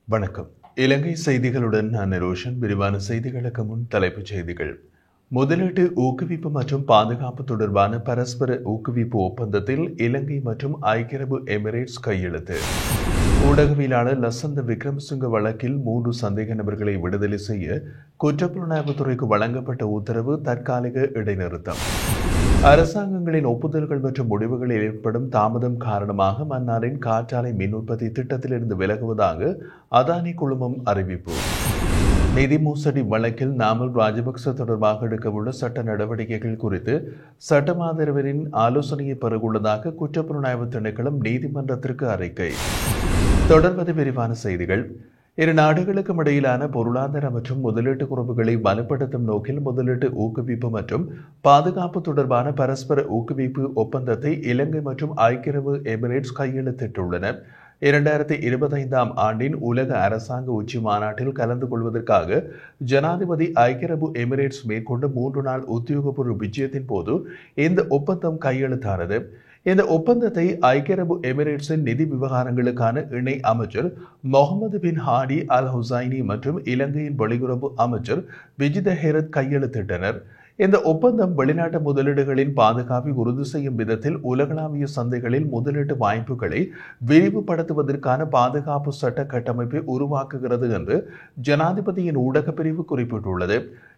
வணக்கம். இலங்கை செய்திகளுடன் நான் ரோஷன். விரிவான செய்திகளுக்கு முன் தலைப்புச் செய்திகள். முதலீட்டு ஊக்குவிப்பு மற்றும் பாதுகாப்பு தொடர்பான பரஸ்பர ஊக்குவிப்பு ஒப்பந்தத்தில் இலங்கை மற்றும் ஐக்கிய அரபு எமிரேட்ஸ் கையெழுத்து. ஊடகவியலாளர் லசந்த விக்ரமசிங்க வழக்கில் 3 சந்தேக நபர்களை விடுதலை செய்ய குற்றப்புலனாய்வுத்துறைக்கு வழங்கப்பட்ட உத்தரவு தற்காலிக இடைநிறுத்தம். அரசாங்கங்களின் ஒப்புதல்கள் மற்றும் முடிவுகளில் ஏற்படும் தாமதம் காரணமாக மன்னாரின் காற்றாலை மின் உற்பத்தி திட்டத்திலிருந்து விலகுவதாக அதானி குழுமம் அறிவிப்பு. நிதி மோசடி வழக்கில் நாமல் ராஜபக்ச தொடர்பாக எடுக்கவுள்ள சட்ட நடவடிக்கைகள் குறித்து சட்டமாதரவரின் ஆலோசனையை பெறவுள்ளதாக குற்றப்புலனாய்வு திணைக்களம் நீதிமன்றத்திற்கு அறிக்கை. தொடர்வது விரிவான செய்திகள். இரு நாடுகளுக்கும் இடையிலான பொருளாதார மற்றும் முதலீட்டு உறவுகளை வலுப்படுத்தும் நோக்கில் முதலீட்டு ஊக்குவிப்பு மற்றும் பாதுகாப்பு தொடர்பான பரஸ்பர ஊக்குவிப்பு ஒப்பந்தத்தை இலங்கை மற்றும் ஐக்கிய அரபு எமிரேட்ஸ் கையெழுத்திட்டுள்ளன. 2025ஆம் ஆண்டின் உலக அரசாங்க உச்சி மாநாட்டில் கலந்து கொள்வதற்காக ஜனாதிபதி ஐக்கிய அரபு எமிரேட்ஸ் மேற்கொண்ட 3 நாள் உத்தியோகபூர்வ விஜயத்தின் போது இந்த ஒப்பந்தம் கையெழுத்தானது. இந்த ஒப்பந்தத்தை ஐக்கிய அரபு எமிரேட்ஸின் நிதி விவகாரங்களுக்கான இணை அமைச்சர் முகமது பின் ஹாடி அல் ஹுசைனி மற்றும் இலங்கையின் வெளியுறவு அமைச்சர் விஜித ஹெரத் கையெழுத்திட்டனர். இந்த ஒப்பந்தம் வெளிநாட்டு முதலீடுகளின் பாதுகாப்பை உறுதி செய்யும் விதத்தில் உலகளாவிய சந்தைகளில் முதலீட்டு வாய்ப்புகளை விரிவுபடுத்துவதற்கான பாதுகாப்பு சட்ட கட்டமைப்பை உருவாக்குகிறது என்று ஜனாதிபதியின் ஊடகப் பிரிவு குறிப்பிட்டுள்ளது.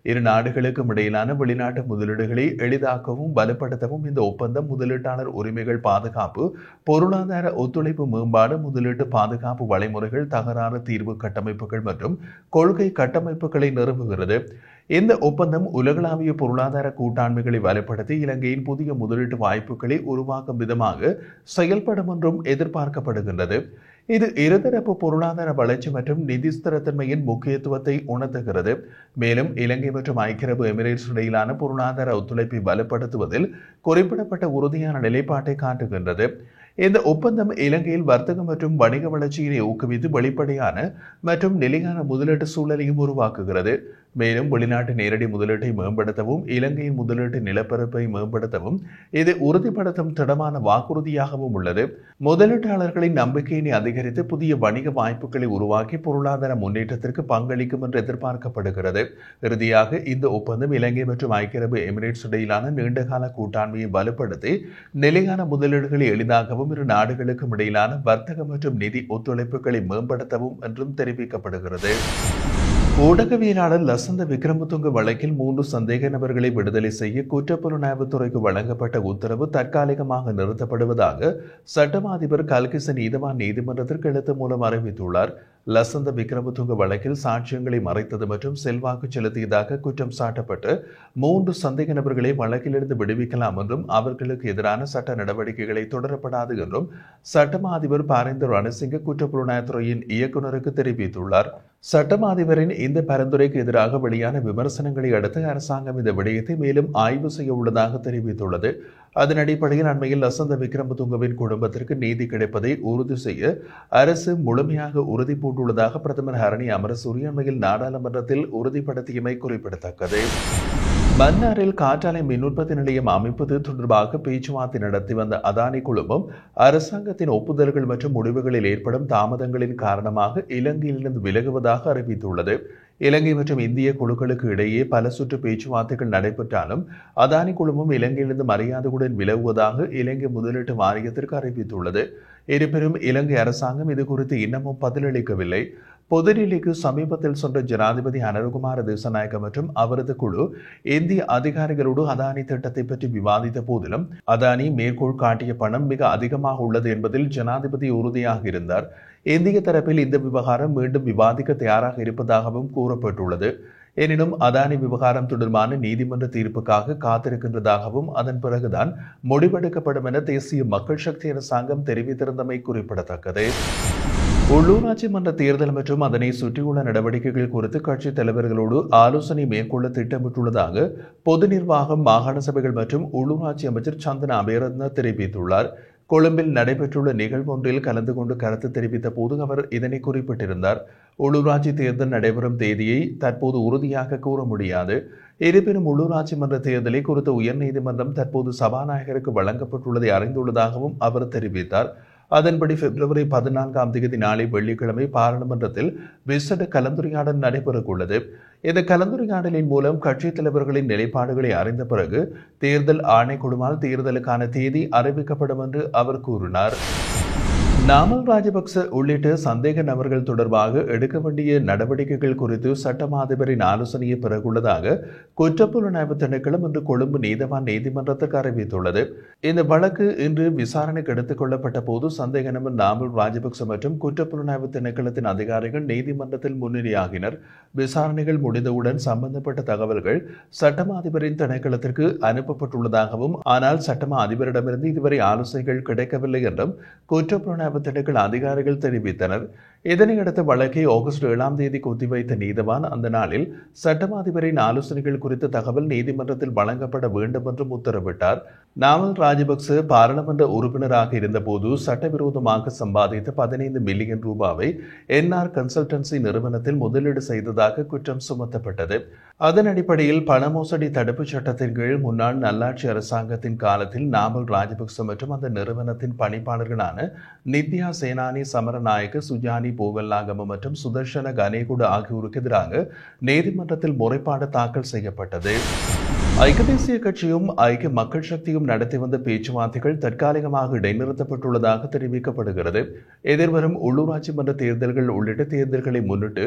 இரு நாடுகளுக்கும் இடையிலான வெளிநாட்டு முதலீடுகளை எளிதாக்கவும் பலப்படுத்தவும் இந்த ஒப்பந்தம் முதலீட்டாளர் உரிமைகள் பாதுகாப்பு, பொருளாதார ஒத்துழைப்பு மேம்பாடு, முதலீட்டு பாதுகாப்பு வழிமுறைகள், தகராறு தீர்வு கட்டமைப்புகள் மற்றும் கொள்கை கட்டமைப்புகளை நிறுவுகிறது. இந்த ஒப்பந்தம் உலகளாவிய பொருளாதார கூட்டாண்மைகளை வலுப்படுத்தி இலங்கையின் புதிய முதலீட்டு வாய்ப்புகளை உருவாக்கும் விதமாக செயல்படும் என்றும் எதிர்பார்க்கப்படுகின்றது. இது இருதரப்பு பொருளாதார வளர்ச்சி மற்றும் நிதி ஸ்திரத்தன்மையின் முக்கியத்துவத்தை உணர்த்துகிறது. மேலும் இலங்கை மற்றும் ஐக்கிய அரபு எமிரேட்ஸ் இடையிலான பொருளாதார ஒத்துழைப்பை வலுப்படுத்துவதில் குறிப்பிடப்பட்ட உறுதியான நிலைப்பாட்டை காட்டுகின்றது. இந்த ஒப்பந்தம் இலங்கையில் வர்த்தகம் மற்றும் வணிக வளர்ச்சியினை ஊக்குவித்து வெளிப்படையான மற்றும் நிலையான முதலீட்டு சூழலையும் உருவாக்குகிறது. மேலும் வெளிநாட்டு நேரடி முதலீட்டை மேம்படுத்தவும் இலங்கையின் முதலீட்டு நிலப்பரப்பை மேம்படுத்தவும் இது உறுதிப்படுத்தும் திடமான வாக்குறுதியாகவும் உள்ளது. முதலீட்டாளர்களின் நம்பிக்கையினை அதிகரித்து புதிய வணிக வாய்ப்புகளை உருவாக்கி பொருளாதார முன்னேற்றத்திற்கு பங்களிக்கும் என்று எதிர்பார்க்கப்படுகிறது. இறுதியாக இந்த ஒப்பந்தம் இலங்கை மற்றும் ஐக்கிய அரபு எமிரேட்ஸ் இடையிலான நீண்டகால கூட்டாண்மையை வலுப்படுத்தி நிலையான முதலீடுகளை எளிதாகவும் இரு நாடுகளுக்கும் இடையிலான வர்த்தக மற்றும் நிதி ஒத்துழைப்புகளை மேம்படுத்தவும் என்றும் தெரிவிக்கப்படுகிறது. ஊடகவியலாளர் லசந்த விக்ரமதுங்க வழக்கில் 3 சந்தேக நபர்களை விடுதலை செய்ய குற்றப்புலனாய்வுத்துறைக்கு வழங்கப்பட்ட உத்தரவு தற்காலிகமாக நிறுத்தப்படுவதாக சட்டமா அதிபர் கல்கிச நீதவான் நீதிமன்றத்திற்கு எழுத்து மூலம் அறிவித்துள்ளார். லசந்த விக்ரமதுங்க வழக்கில் சாட்சியங்களை மறைத்தது மற்றும் செல்வாக்கு செலுத்தியதாக குற்றம் சாட்டப்பட்டு 3 சந்தேக நபர்களை வழக்கிலிருந்து விடுவிக்கலாம் என்றும் அவர்களுக்கு எதிரான சட்ட நடவடிக்கைகளை தொடரப்படாது என்றும் சட்டமா அதிபர் பாரிந்தர் ரணசிங்க குற்றப்புலனாய்வுத்துறையின் இயக்குநருக்கு தெரிவித்துள்ளார். சட்டமா அதிபரின் இந்த பரிந்துரைக்கு எதிராக வெளியான விமர்சனங்களை அடுத்து அரசாங்கம் இந்த விடயத்தை மேலும் ஆய்வு செய்ய உள்ளதாக தெரிவித்துள்ளது. அதன் அடிப்படையில் அண்மையில் லசந்த விக்ரமதுங்கவின் குடும்பத்திற்கு நீதி கிடைப்பதை உறுதி செய்ய அரசு முழுமையாக உறுதி பூண்டுள்ளதாக பிரதமர் ஹரணி அமரசூரிய அண்மையில் நாடாளுமன்றத்தில் உறுதிப்படுத்தியமை குறிப்பிடத்தக்கது. மன்னாரில் காற்றாலை மின் உற்பத்தி நிலையம் அமைப்பது தொடர்பாக பேச்சுவார்த்தை நடத்தி வந்த அதானி குழுமம் அரசாங்கத்தின் ஒப்புதல்கள் மற்றும் முடிவுகளில் ஏற்படும் தாமதங்களின் காரணமாக இலங்கையிலிருந்து விலகுவதாக அறிவித்துள்ளது. இலங்கை மற்றும் இந்திய குழுக்களுக்கு இடையே பல சுற்று பேச்சுவார்த்தைகள் நடைபெற்றாலும் அதானி குழுமம் இலங்கையிலிருந்து மரியாதையுடன் விலகுவதாக இலங்கை முதலீட்டு வாரியத்திற்கு அறிவித்துள்ளது. இருப்பினும் இலங்கை அரசாங்கம் இது குறித்து இன்னமும் பதிலளிக்கவில்லை. பொதுநிலைக்கு சமீபத்தில் சென்ற ஜனாதிபதி அனுரகுமார திசாநாயக்க மற்றும் அவரது குழு இந்திய அதிகாரிகளோடு அதானி திட்டத்தை பற்றி விவாதித்த போதிலும் அதானி மேற்கோள் காட்டிய பணம் மிக அதிகமாக உள்ளது என்பதில் ஜனாதிபதி உறுதியாக இருந்தார். இந்திய தரப்பில் இந்த விவகாரம் மீண்டும் விவாதிக்க தயாராக இருப்பதாகவும் கூறப்பட்டுள்ளது. எனினும் அதானி விவகாரம் தொடர்பான நீதிமன்ற தீர்ப்புக்காக காத்திருக்கின்றதாகவும் அதன் பிறகுதான் முடிவெடுக்கப்படும் என தேசிய மக்கள் சக்தி அரசாங்கம் தெரிவித்திருந்தமை குறிப்பிடத்தக்கது. உள்ளூராட்சி மன்ற தேர்தல் மற்றும் அதனை சுற்றியுள்ள நடவடிக்கைகள் குறித்து கட்சித் தலைவர்களோடு ஆலோசனை மேற்கொள்ள திட்டமிட்டுள்ளதாக பொது நிர்வாகம், மாகாண சபைகள் மற்றும் உள்ளூராட்சி அமைச்சர் சந்தன அபேரத்ன தெரிவித்துள்ளார். கொழும்பில் நடைபெற்றுள்ள நிகழ்வு ஒன்றில் கலந்து கொண்டு கருத்து தெரிவித்த போது அவர் இதனை குறிப்பிட்டிருந்தார். உள்ளூராட்சி தேர்தல் நடைபெறும் தேதியை தற்போது உறுதியாக கூற முடியாது. இருப்பினும் உள்ளூராட்சி மன்ற தேர்தலை குறித்த உயர்நீதிமன்றம் தற்போது சபாநாயகருக்கு வழங்கப்பட்டுள்ளதை அறிந்துள்ளதாகவும் அவர் தெரிவித்தார். அதன்படி பிப்ரவரி 14ஆம் தேதி நாளை வெள்ளிக்கிழமை பாராளுமன்றத்தில் விசேட கலந்துரையாடல் நடைபெறவுள்ளது. இந்த கலந்துரையாடலின் மூலம் கட்சித் தலைவர்களின் நிலைப்பாடுகளை அறிந்த பிறகு தேர்தல் ஆணைக்குழுவால் தேர்தலுக்கான தேதி அறிவிக்கப்படும் என்று அவர் கூறினார். நாமல் ராஜபக்ச உள்ளிட்ட சந்தேக நபர்கள் தொடர்பாக எடுக்க வேண்டிய நடவடிக்கைகள் குறித்து சட்டமா அதிபரின் ஆலோசனையை பெறவுள்ளதாக குற்றப்புலனாய்வு திணைக்களம் இன்று கொழும்பு நீதவான் நீதிமன்றத்துக்கு அறிவித்துள்ளது. இந்த வழக்கு இன்று விசாரணைக்கு எடுத்துக் கொள்ளப்பட்ட போது சந்தேக நபர் நாமல் ராஜபக்ச மற்றும் குற்றப்புலனாய்வு திணைக்களத்தின் அதிகாரிகள் நீதிமன்றத்தில் முன்னிலையாகினர். விசாரணைகள் முடிந்தவுடன் சம்பந்தப்பட்ட தகவல்கள் சட்டமா அதிபரின் திணைக்களத்திற்கு அனுப்பப்பட்டுள்ளதாகவும், ஆனால் சட்டமா அதிபரிடமிருந்து இதுவரை ஆலோசனைகள் கிடைக்கவில்லை என்றும் குற்றப்புலனாய்வு திணைக்கள அதிகாரிகள் தெரிவித்தனர். இதனையடுத்து வழக்கை ஆகஸ்ட் 7ஆம் தேதிக்கு ஒத்திவைத்த நீதவான் அந்த நாளில் சட்டமா அதிபரின் ஆலோசனைகள் குறித்த தகவல் நீதிமன்றத்தில் வழங்கப்பட வேண்டும் என்றும் உத்தரவிட்டார். நாமல் ராஜபக்ச பாராளுமன்ற உறுப்பினராக இருந்தபோது சட்டவிரோதமாக சம்பாதித்த 15 மில்லியன் ரூபாவை என்ஆர் கன்சல்டன்சி நிறுவனத்தில் முதலீடு செய்ததாக குற்றம் சுமத்தப்பட்டது. அதன் அடிப்படையில் பண மோசடி தடுப்புச் சட்டத்தின் கீழ் முன்னாள் நல்லாட்சி அரசாங்கத்தின் காலத்தில் நாமல் ராஜபக்ச மற்றும் அந்த நிறுவனத்தின் பணிப்பாளர்களான நித்யா சேனானி சமரநாயக்க, சுஜானி போகல்லாகம மற்றும் சுதர்ஷன கனேகுட ஆகியோருக்கு எதிராக நீதிமன்றத்தில் முறைப்பாடு தாக்கல் செய்யப்பட்டது. ஐக்கிய தேசிய கட்சியும் ஐக்கிய மக்கள் சக்தியும் நடத்தி வந்த பேச்சுவார்த்தைகள் தற்காலிகமாக இடைநிறுத்தப்பட்டுள்ளதாக தெரிவிக்கப்படுகிறது. எதிர்வரும் உள்ளூராட்சி மன்ற தேர்தல்கள் உள்ளிட்ட தேர்தல்களை முன்னிட்டு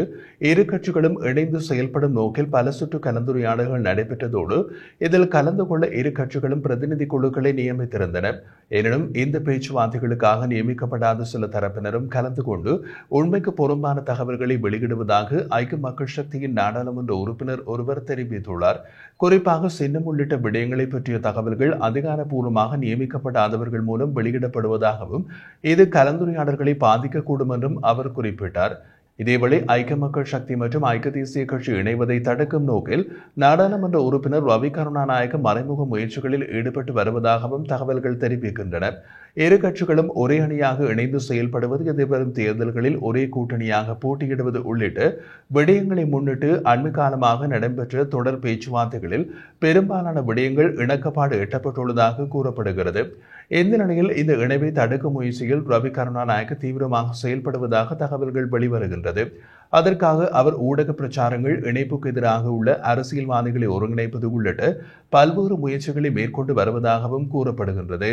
இரு கட்சிகளும் இணைந்து செயல்படும் நோக்கில் பல சுற்று கலந்துரையாடல்கள் நடைபெற்றதோடு இதில் கலந்து கொள்ள இரு கட்சிகளும் பிரதிநிதி குழுக்களை நியமித்திருந்தன. எனினும் இந்த பேச்சுவார்த்தைகளுக்காக நியமிக்கப்படாத சில தரப்பினரும் கலந்து கொண்டு உண்மைக்கு புறம்பான தகவல்களை வெளியிடுவதாக ஐக்கிய மக்கள் சக்தியின் நாடாளுமன்ற உறுப்பினர் ஒருவர் தெரிவித்துள்ளார். குறிப்பாக சின்னம் உள்ளிட்ட விடயங்களை பற்றிய தகவல்கள் அதிகாரப்பூர்வமாக நியமிக்கப்படாதவர்கள் மூலம் வெளியிடப்படுவதாகவும் இது கலந்துரையாடல்களை பாதிக்கக்கூடும் என்றும் அவர் குறிப்பிட்டார். இதேவேளை ஐக்கிய மக்கள் சக்தி மற்றும் ஐக்கிய தேசிய கட்சி இணைவதை தடுக்கும் நோக்கில் நாடாளுமன்ற உறுப்பினர் ரவி கருணாநாயக்க மறைமுக முயற்சிகளில் ஈடுபட்டு வருவதாகவும் தகவல்கள் தெரிவிக்கின்றன. இரு கட்சிகளும் ஒரே அணியாக இணைந்து செயல்படுவது, எதிர்வரும் தேர்தல்களில் ஒரே கூட்டணியாக போட்டியிடுவது உள்ளிட்ட விடயங்களை முன்னிட்டு அண்மை காலமாக நடைபெற்ற தொடர் பேச்சுவார்த்தைகளில் பெரும்பாலான விடயங்கள் இணக்கப்பாடு எட்டப்பட்டுள்ளதாக கூறப்படுகிறது. இந்த நிலையில் இந்த இணைவை தடுக்கும் முயற்சியில் ரவி கருணாநாயக்க தீவிரமாக செயல்படுவதாக தகவல்கள் வெளிவருகின்றது. அதற்காக அவர் ஊடக பிரச்சாரங்கள், இணைப்புக்கு எதிராக உள்ள அரசியல்வாதிகளை ஒருங்கிணைப்பது உள்ளிட்ட பல்வேறு முயற்சிகளை மேற்கொண்டு வருவதாகவும் கூறப்படுகின்றது.